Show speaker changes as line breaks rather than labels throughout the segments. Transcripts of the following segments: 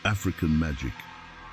African magic.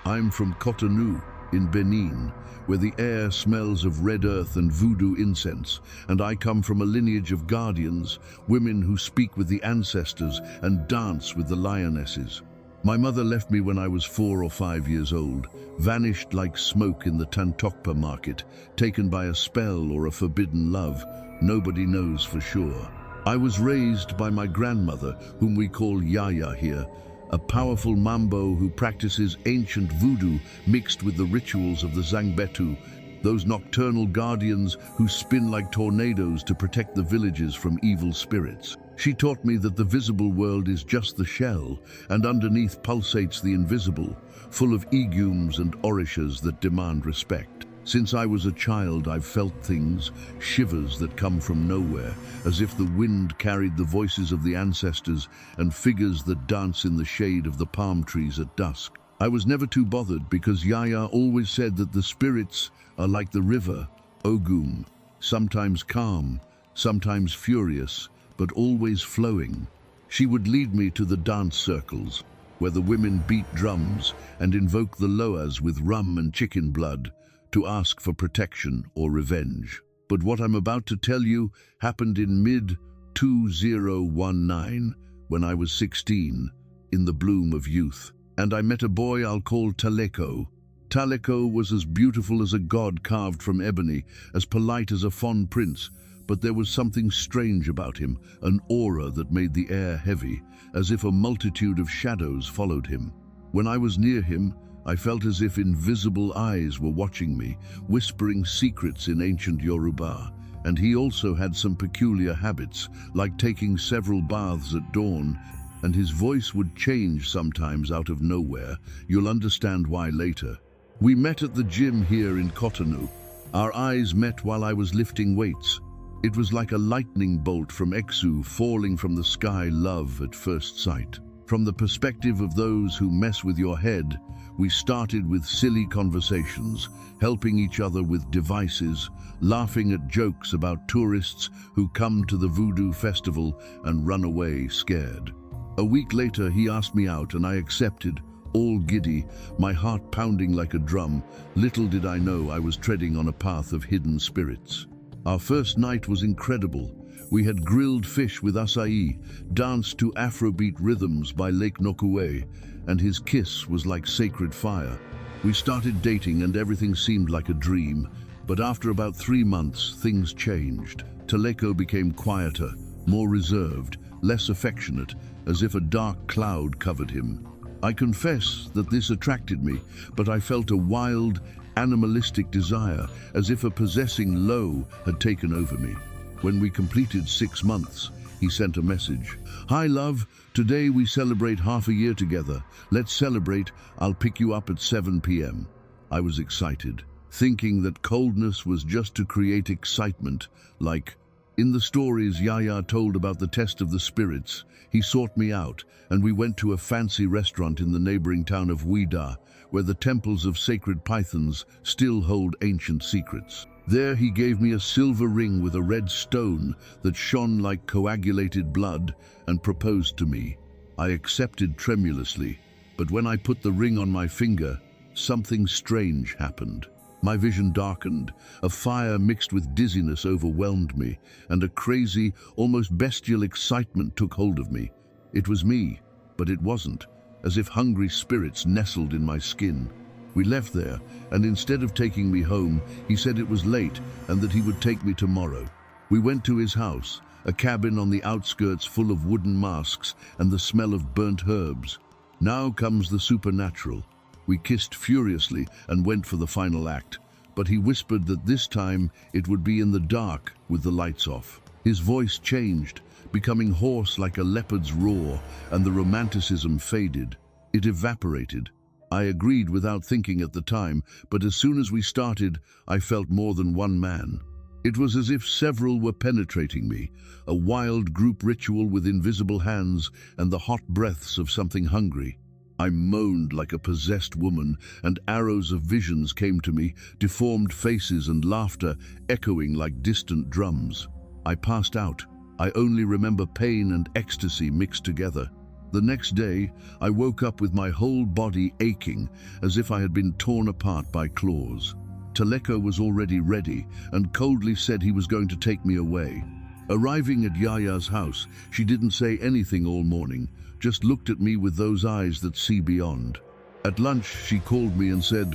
I'm from Cotonou, in Benin, where the air smells of red earth and voodoo incense, and I come from a lineage of guardians, women who speak with the ancestors and dance with the lionesses. My mother left me when I was 4 or 5 years old, vanished like smoke in the Tantokpa market, taken by a spell or a forbidden love. Nobody knows for sure. I was raised by my grandmother, whom we call Yaya here, a powerful mambo who practices ancient voodoo mixed with the rituals of the Zangbetu, those nocturnal guardians who spin like tornadoes to protect the villages from evil spirits. She taught me that the visible world is just the shell, and underneath pulsates the invisible, full of egumes and orishas that demand respect. Since I was a child, I've felt things, shivers that come from nowhere, as if the wind carried the voices of the ancestors and figures that dance in the shade of the palm trees at dusk. I was never too bothered because Yaya always said that the spirits are like the river, Ogum, sometimes calm, sometimes furious, but always flowing. She would lead me to the dance circles, where the women beat drums and invoke the loas with rum and chicken blood, to ask for protection or revenge. But what I'm about to tell you happened in mid-2019, when I was 16, in the bloom of youth. And I met a boy I'll call Taleko. Taleko was as beautiful as a god carved from ebony, as polite as a fawn prince, but there was something strange about him, an aura that made the air heavy, as if a multitude of shadows followed him. When I was near him, I felt as if invisible eyes were watching me, whispering secrets in ancient Yoruba. And he also had some peculiar habits, like taking several baths at dawn, and his voice would change sometimes out of nowhere. You'll understand why later. We met at the gym here in Cotonou. Our eyes met while I was lifting weights. It was like a lightning bolt from Exu falling from the sky, love at first sight. From the perspective of those who mess with your head, we started with silly conversations, helping each other with devices, laughing at jokes about tourists who come to the voodoo festival and run away scared. A week later, he asked me out and I accepted, all giddy, my heart pounding like a drum. Little did I know I was treading on a path of hidden spirits. Our first night was incredible. We had grilled fish with acai, danced to Afrobeat rhythms by Lake Nokue, and his kiss was like sacred fire. We started dating and everything seemed like a dream, but after about 3 months, things changed. Taleko became quieter, more reserved, less affectionate, as if a dark cloud covered him. I confess that this attracted me, but I felt a wild, animalistic desire, as if a possessing low had taken over me. When we completed 6 months, he sent a message. "Hi love, today we celebrate half a year together. Let's celebrate, I'll pick you up at 7 p.m. I was excited, thinking that coldness was just to create excitement, like in the stories Yaya told about the test of the spirits. He sought me out, and we went to a fancy restaurant in the neighboring town of Ouida, where the temples of sacred pythons still hold ancient secrets. There he gave me a silver ring with a red stone that shone like coagulated blood and proposed to me. I accepted tremulously, but when I put the ring on my finger, something strange happened. My vision darkened, a fire mixed with dizziness overwhelmed me, and a crazy, almost bestial excitement took hold of me. It was me, but it wasn't, as if hungry spirits nestled in my skin. We left there, and instead of taking me home, he said it was late and that he would take me tomorrow. We went to his house, a cabin on the outskirts full of wooden masks and the smell of burnt herbs. Now comes the supernatural. We kissed furiously and went for the final act, but he whispered that this time it would be in the dark with the lights off. His voice changed, becoming hoarse like a leopard's roar, and the romanticism faded. It evaporated. I agreed without thinking at the time, but as soon as we started, I felt more than one man. It was as if several were penetrating me, a wild group ritual with invisible hands and the hot breaths of something hungry. I moaned like a possessed woman, and arrows of visions came to me, deformed faces and laughter echoing like distant drums. I passed out. I only remember pain and ecstasy mixed together. The next day, I woke up with my whole body aching, as if I had been torn apart by claws. Taleko was already ready and coldly said he was going to take me away. Arriving at Yaya's house, she didn't say anything all morning, just looked at me with those eyes that see beyond. At lunch, she called me and said,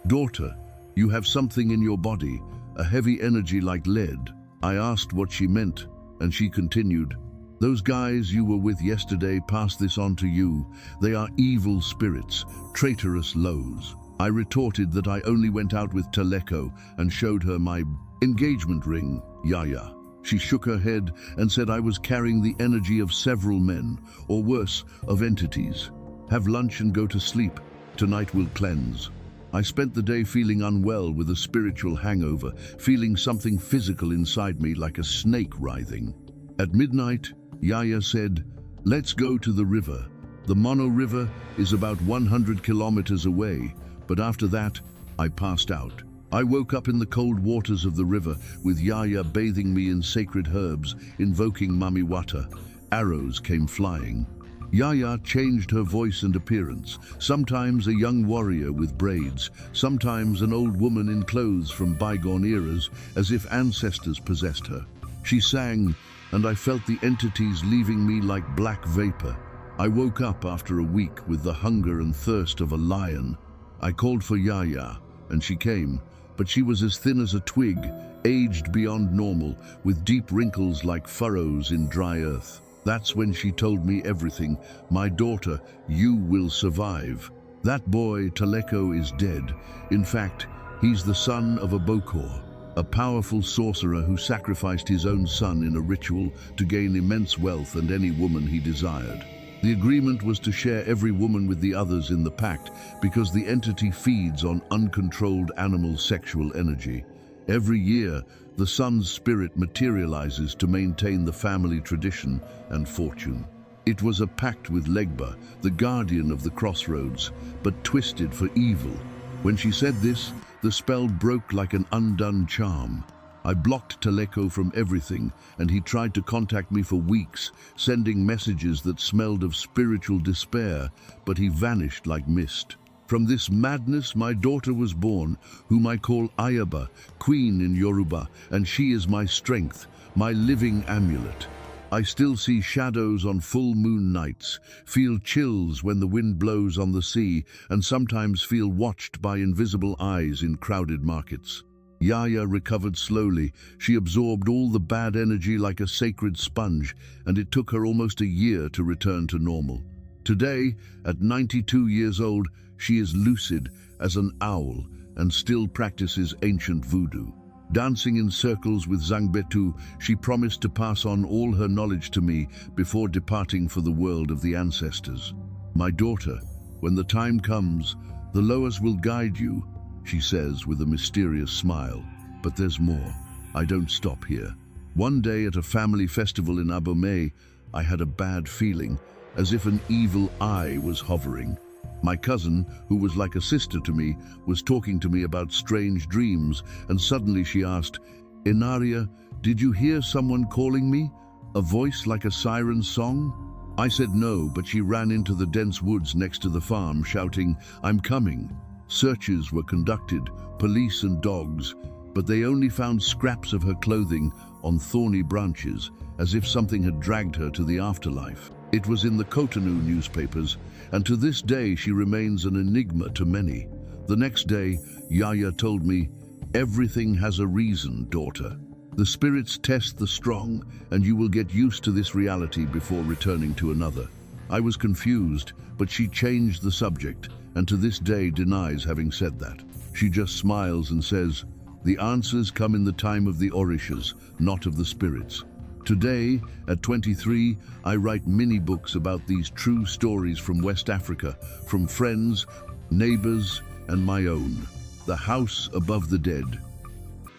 "Daughter, you have something in your body, a heavy energy like lead." I asked what she meant, and she continued, "Those guys you were with yesterday passed this on to you. They are evil spirits, traitorous lows." I retorted that I only went out with Taleko and showed her my engagement ring, Yaya. She shook her head and said I was carrying the energy of several men, or worse, of entities. "Have lunch and go to sleep. Tonight we'll cleanse." I spent the day feeling unwell with a spiritual hangover, feeling something physical inside me like a snake writhing. At midnight, Yaya said, "Let's go to the river. The Mono River is about 100 kilometers away, but after that, I passed out. I woke up in the cold waters of the river with Yaya bathing me in sacred herbs, invoking Mamiwata. Arrows came flying. Yaya changed her voice and appearance, sometimes a young warrior with braids, sometimes an old woman in clothes from bygone eras, as if ancestors possessed her. She sang, and I felt the entities leaving me like black vapor. I woke up after a week with the hunger and thirst of a lion. I called for Yaya, and she came, but she was as thin as a twig, aged beyond normal, with deep wrinkles like furrows in dry earth. That's when she told me everything. "My daughter, you will survive. That boy, Taleko, is dead. In fact, he's the son of a Bokor, a powerful sorcerer who sacrificed his own son in a ritual to gain immense wealth and any woman he desired. The agreement was to share every woman with the others in the pact because the entity feeds on uncontrolled animal sexual energy. Every year, the son's spirit materializes to maintain the family tradition and fortune. It was a pact with Legba, the guardian of the crossroads, but twisted for evil. When she said this, the spell broke like an undone charm. I blocked Taleko from everything, and he tried to contact me for weeks, sending messages that smelled of spiritual despair, but he vanished like mist. From this madness, my daughter was born, whom I call Ayaba, queen in Yoruba, and she is my strength, my living amulet. I still see shadows on full moon nights, feel chills when the wind blows on the sea, and sometimes feel watched by invisible eyes in crowded markets. Yaya recovered slowly. She absorbed all the bad energy like a sacred sponge, and it took her almost a year to return to normal. Today, at 92 years old, she is lucid as an owl and still practices ancient voodoo. Dancing in circles with Zangbetu, she promised to pass on all her knowledge to me before departing for the world of the ancestors. "My daughter, when the time comes, the Loas will guide you," she says with a mysterious smile. But there's more. I don't stop here. One day at a family festival in Abomey, I had a bad feeling, as if an evil eye was hovering. My cousin, who was like a sister to me, was talking to me about strange dreams, and suddenly she asked, "Inaria, did you hear someone calling me? A voice like a siren song?" I said no, but she ran into the dense woods next to the farm, shouting, "I'm coming." Searches were conducted, police and dogs, but they only found scraps of her clothing on thorny branches, as if something had dragged her to the afterlife. It was in the Cotonou newspapers, and to this day she remains an enigma to many. The next day, Yaya told me, "Everything has a reason, daughter. The spirits test the strong, and you will get used to this reality before returning to another." I was confused, but she changed the subject, and to this day denies having said that. She just smiles and says, "The answers come in the time of the Orishas, not of the spirits." Today, at 23, I write mini-books about these true stories from West Africa, from friends, neighbors, and my own. The House Above the Dead.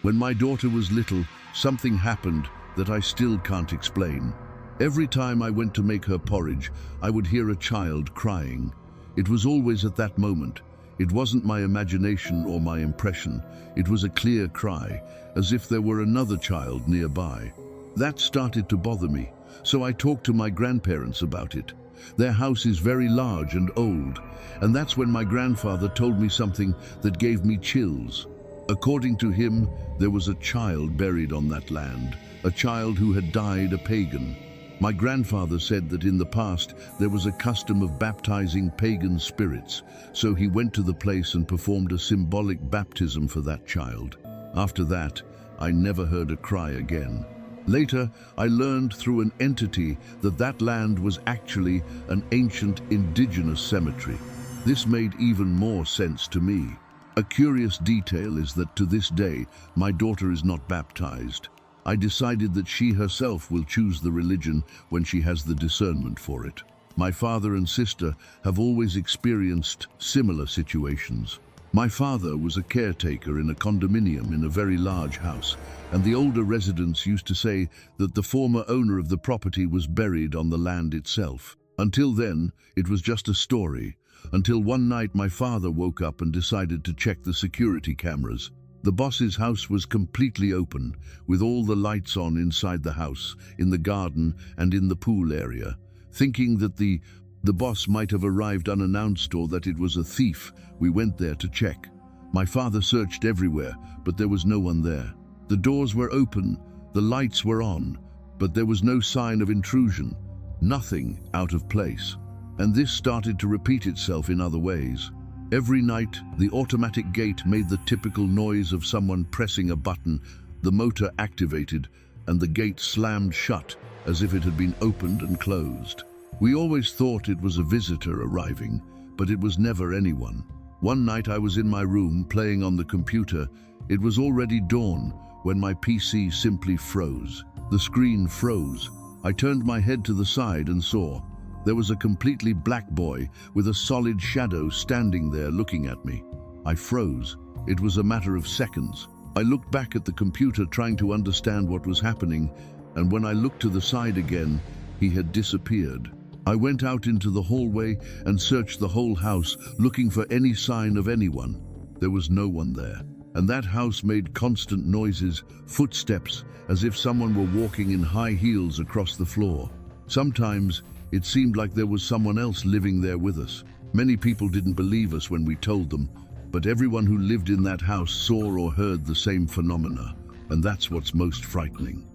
When my daughter was little, something happened that I still can't explain. Every time I went to make her porridge, I would hear a child crying. It was always at that moment. It wasn't my imagination or my impression. It was a clear cry, as if there were another child nearby. That started to bother me, so I talked to my grandparents about it. Their house is very large and old, and that's when my grandfather told me something that gave me chills. According to him, there was a child buried on that land, a child who had died a pagan. My grandfather said that in the past there was a custom of baptizing pagan spirits, so he went to the place and performed a symbolic baptism for that child. After that, I never heard a cry again. Later, I learned through an entity that that land was actually an ancient indigenous cemetery. This made even more sense to me. A curious detail is that to this day, my daughter is not baptized. I decided that she herself will choose the religion when she has the discernment for it. My father and sister have always experienced similar situations. My father was a caretaker in a condominium in a very large house, and the older residents used to say that the former owner of the property was buried on the land itself. Until then, it was just a story, until one night my father woke up and decided to check the security cameras. The boss's house was completely open, with all the lights on inside the house, in the garden and in the pool area. Thinking that the boss might have arrived unannounced or that it was a thief, we went there to check. My father searched everywhere, but there was no one there. The doors were open, the lights were on, but there was no sign of intrusion, nothing out of place. And this started to repeat itself in other ways. Every night, the automatic gate made the typical noise of someone pressing a button, the motor activated, and the gate slammed shut as if it had been opened and closed. We always thought it was a visitor arriving, but it was never anyone. One night I was in my room playing on the computer. It was already dawn when my PC simply froze. The screen froze. I turned my head to the side and saw there was a completely black boy with a solid shadow standing there looking at me. I froze. It was a matter of seconds. I looked back at the computer trying to understand what was happening, and when I looked to the side again, he had disappeared. I went out into the hallway and searched the whole house, looking for any sign of anyone. There was no one there, and that house made constant noises, footsteps, as if someone were walking in high heels across the floor. Sometimes it seemed like there was someone else living there with us. Many people didn't believe us when we told them, but everyone who lived in that house saw or heard the same phenomena, and that's what's most frightening.